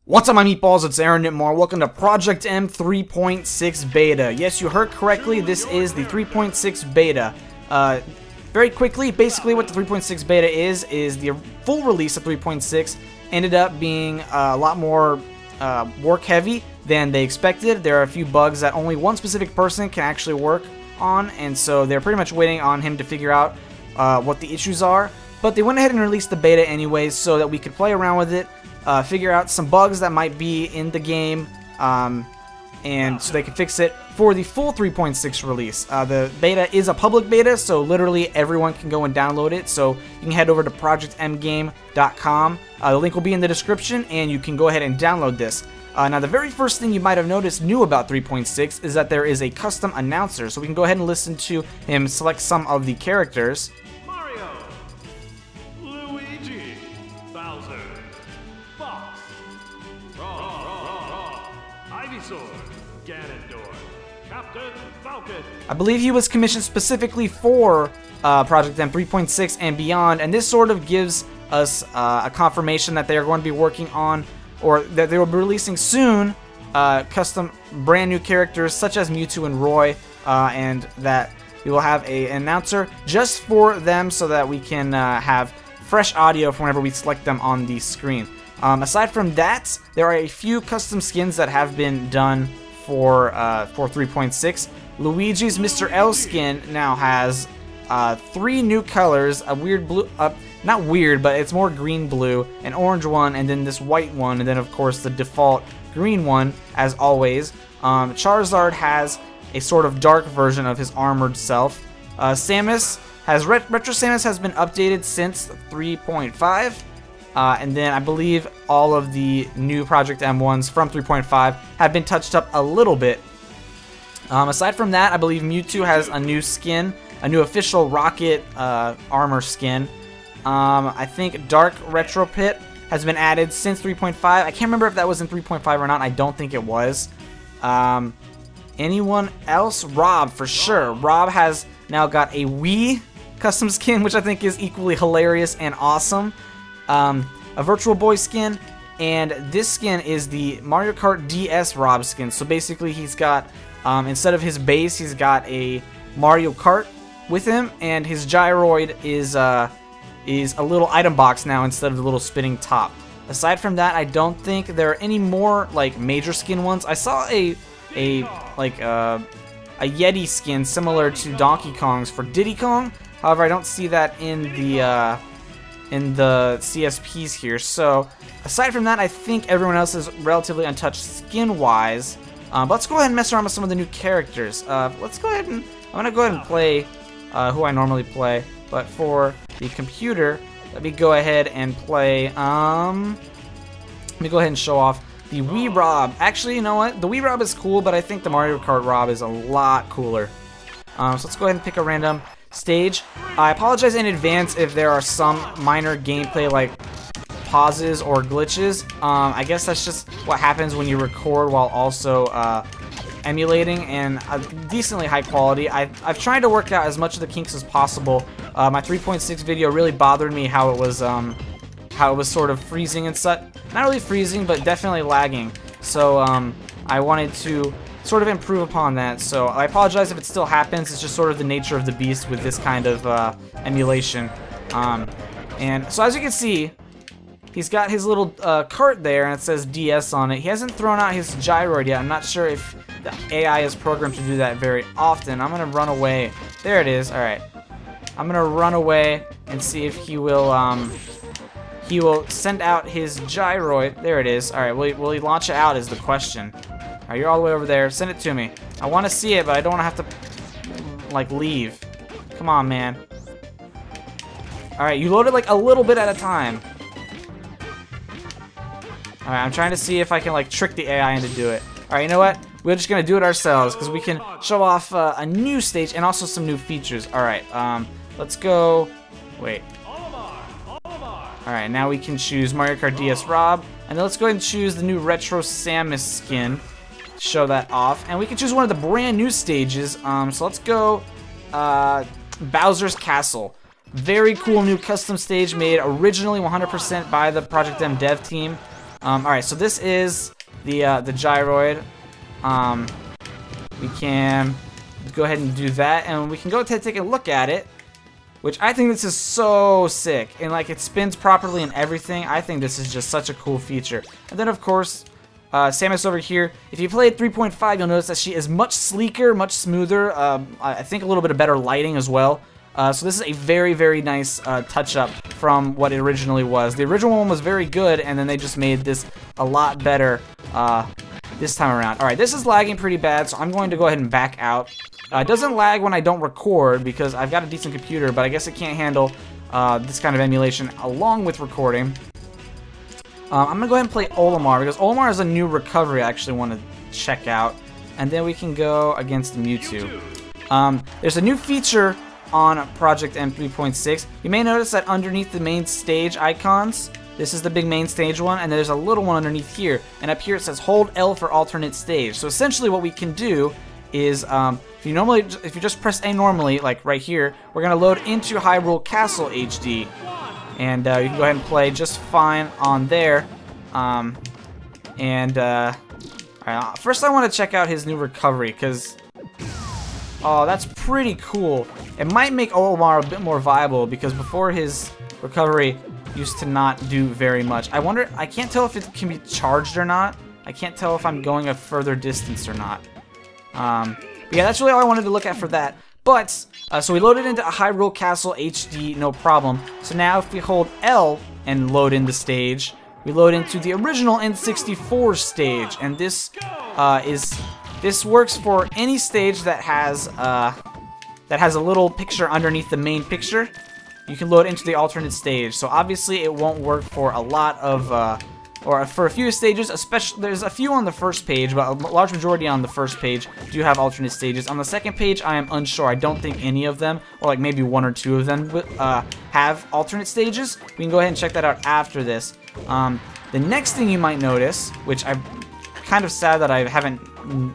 What's up, my meatballs? It's Aaronitmar. Welcome to Project M 3.6 Beta. Yes, you heard correctly. This is the 3.6 Beta. Very quickly, basically what the 3.6 Beta is the full release of 3.6 ended up being a lot more work heavy than they expected. There are a few bugs that only one specific person can actually work on, and so they're pretty much waiting on him to figure out what the issues are. But they went ahead and released the beta anyways so that we could play around with it, figure out some bugs that might be in the game, and so they can fix it for the full 3.6 release. The beta is a public beta, so literally everyone can go and download it. So you can head over to projectmgame.com. The link will be in the description, and you can go ahead and download this. Now, the very first thing you might have noticed new about 3.6 is that there is a custom announcer, so we can go ahead and listen to him select some of the characters. I believe he was commissioned specifically for Project M 3.6 and beyond, and this sort of gives us a confirmation that they are going to be working on, or that they will be releasing soon, custom brand new characters such as Mewtwo and Roy, and that we will have an announcer just for them so that we can have fresh audio for whenever we select them on the screen. Aside from that, there are a few custom skins that have been done for 3.6. Luigi's Mr. L skin now has 3 new colors, a weird blue, not weird, but it's more green-blue, an orange one, and then this white one, and then of course the default green one, as always. Charizard has a sort of dark version of his armored self. Samus has, Retro Samus has been updated since 3.5. And then I believe all of the new Project M ones from 3.5 have been touched up a little bit. Aside from that, I believe Mewtwo has a new skin, a new official Rocket armor skin. I think Dark Retro Pit has been added since 3.5. I can't remember if that was in 3.5 or not. I don't think it was. Anyone else? Rob, for sure. Rob has now got a Wii custom skin, which I think is equally hilarious and awesome. A Virtual Boy skin, and this skin is the Mario Kart DS Rob skin. So basically he's got, instead of his base, he's got a Mario Kart with him, and his gyroid is a little item box now instead of the little spinning top. Aside from that, I don't think there are any more like major skin ones. I saw a Yeti skin similar to Donkey Kong's for Diddy Kong. However, I don't see that in the CSPs here. So aside from that, I think everyone else is relatively untouched skin-wise. But let's go ahead and mess around with some of the new characters. Let's go ahead and I'm gonna go ahead and play who I normally play, but for the computer, let me go ahead and play. Let me go ahead and show off the Wii Rob. Actually, you know what? The Wii Rob is cool, but I think the Mario Kart Rob is a lot cooler. So let's go ahead and pick a random stage. I apologize in advance if there are some minor gameplay like pauses or glitches. I guess that's just what happens when you record while also emulating, and a decently high quality. I've tried to work out as much of the kinks as possible. My 3.6 video really bothered me how it was sort of freezing and such. Not really freezing, but definitely lagging. So I wanted to sort of improve upon that, so I apologize if it still happens. It's just sort of the nature of the beast with this kind of emulation. And so as you can see, he's got his little cart there, and it says DS on it. He hasn't thrown out his gyroid yet. I'm not sure if the AI is programmed to do that very often. I'm gonna run away. There it is. All right, I'm gonna run away and see if he will send out his gyroid. There it is. All right, will he launch it out is the question. All right, you're all the way over there. Send it to me. I want to see it, but I don't want to have to, like, leave. Come on, man. All right, you load it, like, a little bit at a time. All right, I'm trying to see if I can, like, trick the AI into do it. All right, you know what? We're just going to do it ourselves because we can show off a new stage and also some new features. All right, let's go. Wait. All right, now we can choose Mario Kart DS Rob. And then let's go ahead and choose the new Retro Samus skin. Show that off, and we can choose one of the brand new stages. So let's go Bowser's Castle. Very cool new custom stage made originally 100% by the Project M dev team. Alright, so this is the gyroid. We can go ahead and do that, and we can go ahead and take a look at it, which I think this is so sick. And like, it spins properly and everything. I think this is just such a cool feature. And then of course, Samus over here. If you played 3.5, you'll notice that she is much sleeker, much smoother. I think a little bit of better lighting as well. So this is a very, very nice touch-up from what it originally was. The original one was very good, and then they just made this a lot better this time around. Alright, this is lagging pretty bad, so I'm going to go ahead and back out. It doesn't lag when I don't record, because I've got a decent computer, but I guess it can't handle this kind of emulation along with recording. I'm going to go ahead and play Olimar, because Olimar is a new recovery I actually want to check out. And then we can go against Mewtwo. There's a new feature on Project M 3.6. You may notice that underneath the main stage icons, this is the big main stage one, and there's a little one underneath here. And up here it says hold L for alternate stage. So essentially what we can do is, if you just press A normally, like right here, we're going to load into Hyrule Castle HD. And you can go ahead and play just fine on there. Alright, first I want to check out his new recovery, because oh, that's pretty cool. It might make Olimar a bit more viable, because before his recovery used to not do very much. I wonder, I can't tell if it can be charged or not. I can't tell if I'm going a further distance or not. But yeah, that's really all I wanted to look at for that. But, so we loaded into a Hyrule Castle HD, no problem. So now if we hold L and load in the stage, we load into the original N64 stage. And this this works for any stage that has a little picture underneath the main picture. You can load into the alternate stage. So obviously it won't work for a lot of, or for a few stages, especially, there's a few on the first page, but a large majority on the first page do have alternate stages. On the second page, I am unsure. I don't think any of them, or like maybe one or two of them, have alternate stages. We can go ahead and check that out after this. The next thing you might notice, which I'm kind of sad that I haven't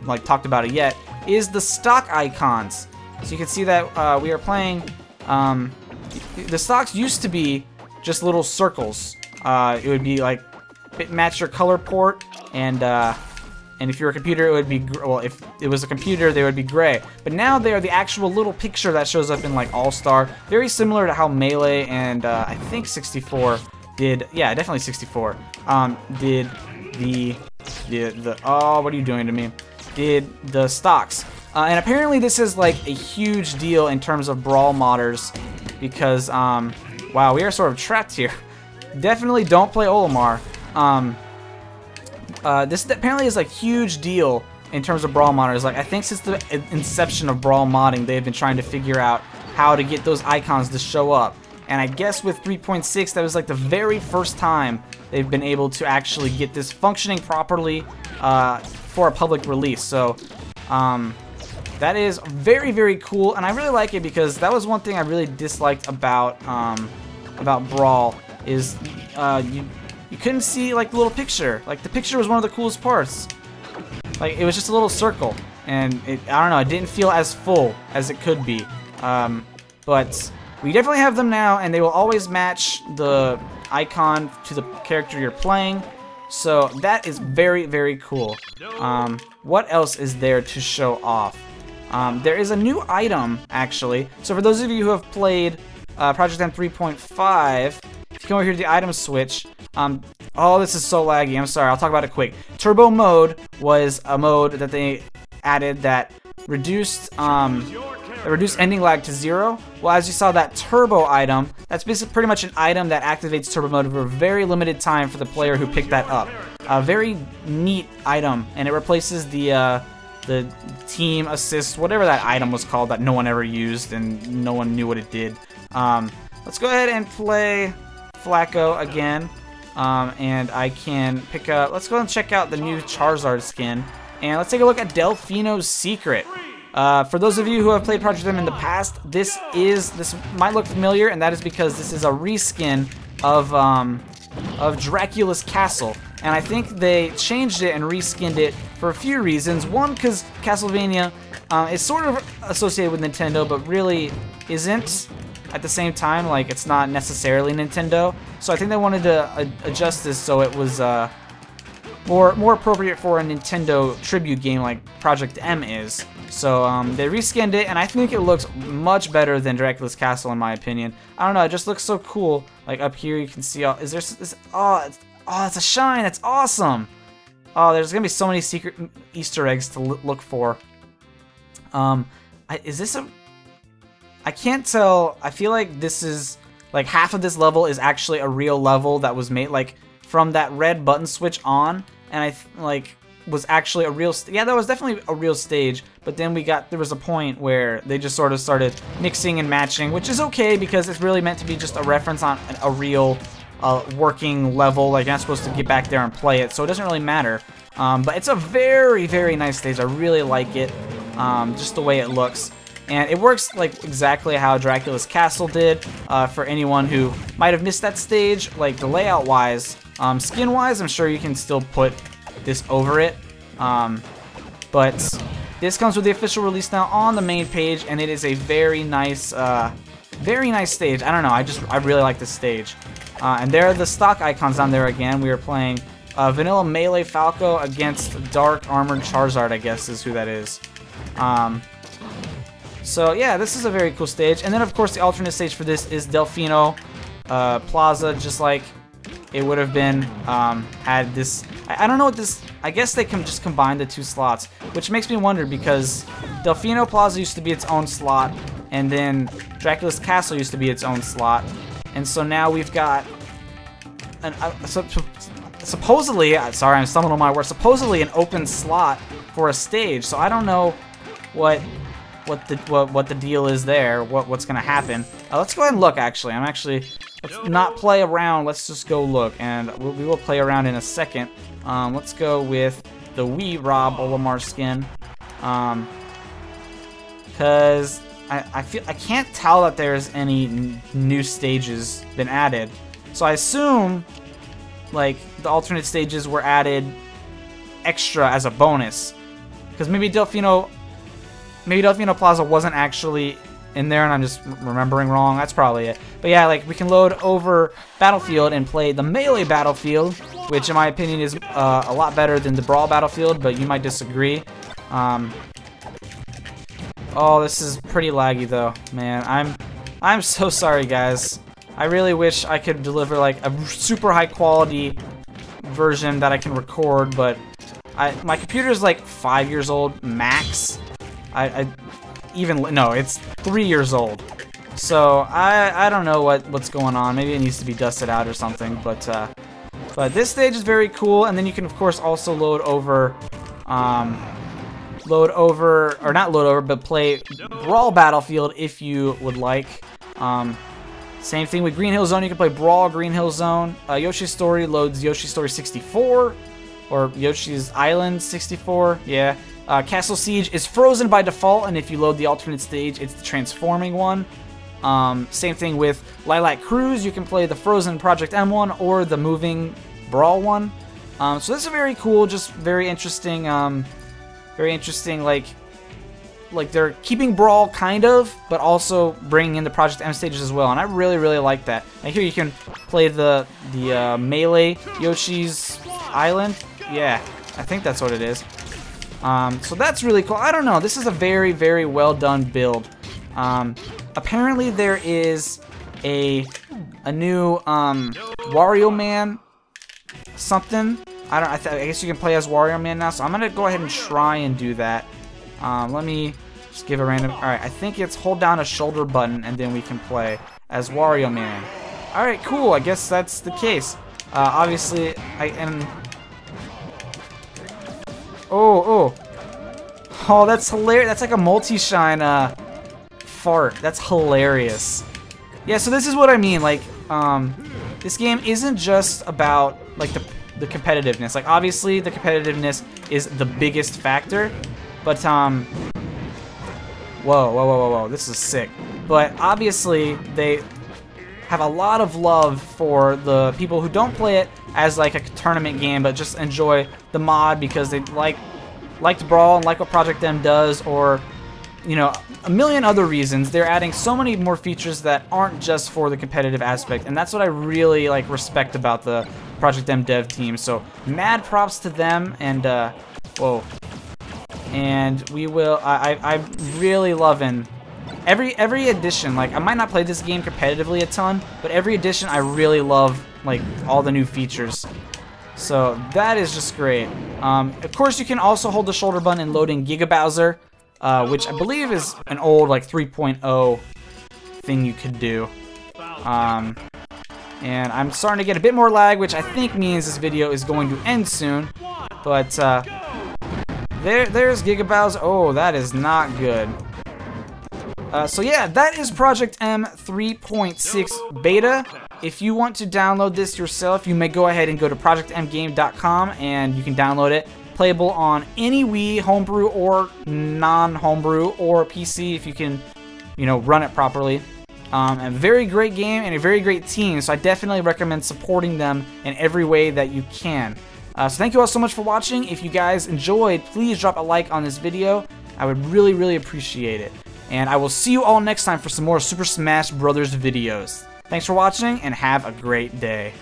like talked about it yet, is the stock icons. So you can see that we are playing, the stocks used to be just little circles. It would be like, match your color port, and if you're a computer, it would be, well, if it was a computer, they would be gray. But now they are the actual little picture that shows up in like All-Star, very similar to how Melee and I think 64 did. Yeah, definitely 64 did the oh, what are you doing to me? Did the stocks. And apparently this is like a huge deal in terms of Brawl modders, because wow, we are sort of trapped here. Definitely don't play Olimar. This apparently is like huge deal in terms of Brawl modders. Like, I think since the inception of Brawl modding, they've been trying to figure out how to get those icons to show up. And I guess with 3.6, that was like the very first time they've been able to actually get this functioning properly for a public release. So that is very, very cool, and I really like it, because that was one thing I really disliked about Brawl, is you couldn't see like the little picture. Like, the picture was one of the coolest parts. Like, it was just a little circle, and I don't know, it didn't feel as full as it could be. But we definitely have them now, and they will always match the icon to the character you're playing. So that is very, very cool. What else is there to show off? There is a new item, actually. So for those of you who have played Project M 3.5, if you come over here to the item switch, oh, this is so laggy, I'm sorry, I'll talk about it quick. Turbo mode was a mode that they added that reduced ending lag to 0. Well, as you saw, that turbo item, that's basically pretty much an item that activates turbo mode for a very limited time for the player who picked that up. A very neat item, and it replaces the team assist, whatever that item was called that no one ever used and no one knew what it did. Let's go ahead and play Flacco again, and I can pick up, let's go and check out the new Charizard skin, and let's take a look at Delfino's Secret. For those of you who have played Project M in the past, this might look familiar, and that is because this is a reskin of Dracula's Castle. And I think they changed it and reskinned it for a few reasons. One, because Castlevania is sort of associated with Nintendo, but really isn't at the same time. Like, it's not necessarily Nintendo. So I think they wanted to adjust this so it was more appropriate for a Nintendo tribute game like Project M is. So they reskinned it, and I think it looks much better than Dracula's Castle in my opinion. I don't know, it just looks so cool. Like up here, you can see all. Is there? It's a shine. That's awesome. Oh, there's gonna be so many secret Easter eggs to look for. Is this a? I can't tell. I feel like this is like half of this level is actually a real level that was made like from that red button switch on, and was actually a real. Yeah, that was definitely a real stage. But then there was a point where they just sort of started mixing and matching, which is okay because it's really meant to be just a reference on a real working level. Like you're not supposed to get back there and play it, so it doesn't really matter. But it's a very, very nice stage. I really like it, just the way it looks. And it works like exactly how Dracula's Castle did. For anyone who might have missed that stage, like the layout-wise, skin-wise, I'm sure you can still put this over it. But this comes with the official release now on the main page, and it is a very nice stage. I don't know, I really like this stage. And there are the stock icons on there again. We are playing Vanilla Melee Falco against Dark Armored Charizard, I guess is who that is. So yeah, this is a very cool stage. And then of course the alternate stage for this is Delfino Plaza, just like it would have been had this. I don't know what this. I guess they can just combine the two slots, which makes me wonder because Delfino Plaza used to be its own slot, and then Dracula's Castle used to be its own slot, and so now we've got an supposedly. Sorry, I'm stumbling on my words. Supposedly an open slot for a stage. So I don't know what the deal is there. What's gonna happen? Let's go ahead and look. Actually, let's not play around. Let's just go look, and we will play around in a second. Let's go with the Wii Rob Olimar skin, because I can't tell that there's any new stages been added. So I assume like the alternate stages were added extra as a bonus, because maybe Delfino Plaza wasn't actually in there and I'm just remembering wrong. That's probably it. But yeah, like we can load over Battlefield and play the Melee Battlefield, which in my opinion is a lot better than the Brawl Battlefield, but you might disagree. Oh, this is pretty laggy though, man. I'm so sorry, guys. I really wish I could deliver like a super high quality version that I can record, but my computer is like 5 years old max. No, it's 3 years old. So I don't know what's going on. Maybe it needs to be dusted out or something. But this stage is very cool, and then you can of course also but play Brawl Battlefield if you would like. Same thing with Green Hill Zone. You can play Brawl Green Hill Zone. Yoshi's Story loads Yoshi's Story 64 or Yoshi's Island 64. Yeah. Castle Siege is frozen by default, and if you load the alternate stage, it's the transforming one. Same thing with Lilac Cruise. You can play the frozen Project M one or the moving Brawl one. So this is very cool, just very interesting. Like they're keeping Brawl kind of, but also bringing in the Project M stages as well, and I really, really like that. And here you can play the Melee Yoshi's Island. Yeah, I think that's what it is. So that's really cool. I don't know. This is a very, very well done build. Apparently there is a new Wario Man something. I guess you can play as Wario Man now. So I'm gonna go ahead and try and do that. Let me just give a random. All right, I think it's hold down a shoulder button and then we can play as Wario Man. All right, cool. I guess that's the case. Obviously, Oh, that's hilarious. That's like a multi-shine fart. That's hilarious. Yeah, so this is what I mean. Like, this game isn't just about like the competitiveness. Like, obviously, the competitiveness is the biggest factor. But whoa, this is sick. But obviously, they have a lot of love for the people who don't play it as like a tournament game, but just enjoy the mod because they like to Brawl and like what Project M does, or you know, a million other reasons. They're adding so many more features that aren't just for the competitive aspect, and that's what I really like respect about the Project M dev team. So mad props to them, and whoa. And we will. I'm really loving every edition. Like, I might not play this game competitively a ton, but every edition I really love, like, all the new features. So that is just great. Of course, you can also hold the shoulder button and load in Giga Bowser, which I believe is an old, like, 3.0 thing you could do. And I'm starting to get a bit more lag, which I think means this video is going to end soon. But there's Giga Bowser. Oh, that is not good. So yeah, that is Project M 3.6 beta. If you want to download this yourself, you may go ahead and go to projectmgame.com and you can download it. Playable on any Wii, homebrew or non-homebrew, or PC if you can, you know, run it properly. A very great game and a very great team, so I definitely recommend supporting them in every way that you can. So thank you all so much for watching. If you guys enjoyed, please drop a like on this video. I would really, really appreciate it. And I will see you all next time for some more Super Smash Bros. Videos. Thanks for watching, and have a great day.